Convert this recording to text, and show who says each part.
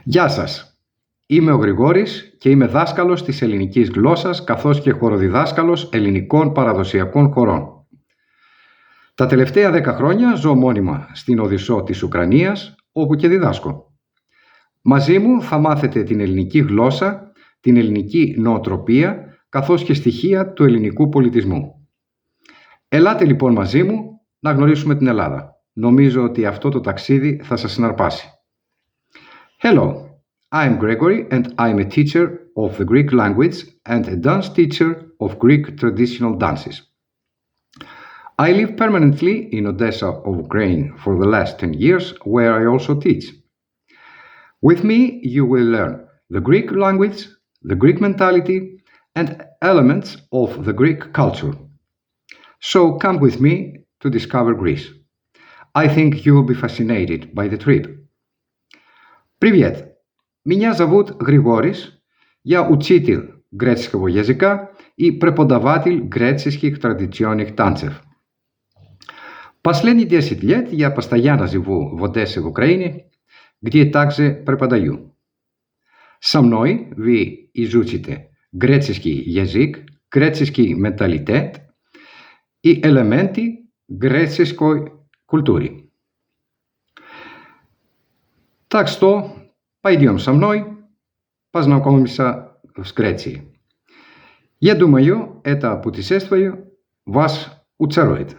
Speaker 1: Γεια σας. Είμαι ο Γρηγόρης και είμαι δάσκαλος της ελληνικής γλώσσας καθώς και χοροδιδάσκαλος ελληνικών παραδοσιακών χορών. Τα τελευταία 10 χρόνια ζω μόνιμα στην Οδυσσό της Ουκρανίας, όπου και διδάσκω. Μαζί μου θα μάθετε την ελληνική γλώσσα, την ελληνική νοοτροπία καθώς και στοιχεία του ελληνικού πολιτισμού. Ελάτε λοιπόν μαζί μου να γνωρίσουμε την Ελλάδα. Νομίζω ότι αυτό το ταξίδι θα σας συναρπάσει. Hello, I'm Gregory and I'm a teacher of the Greek language and a dance teacher of Greek traditional dances. I live permanently in Odessa of Ukraine for the last 10 years, where I also teach. With me, you will learn the Greek language, the Greek mentality, and elements of the Greek culture. So come with me to discover Greece. I think you will be fascinated by the trip. Привет! Меня зовут Григорис. Я учитель греческого языка и преподаватель греческих традиционных танцев. Последние 10 лет я постоянно живу в Одессе в Украине, где также преподаю. Со мной вы изучите греческий язык, греческий менталитет и элементы греческой культуры. Так что пойдем со мной, познакомимся с Грецией. Я думаю, это путешествие вас очарует.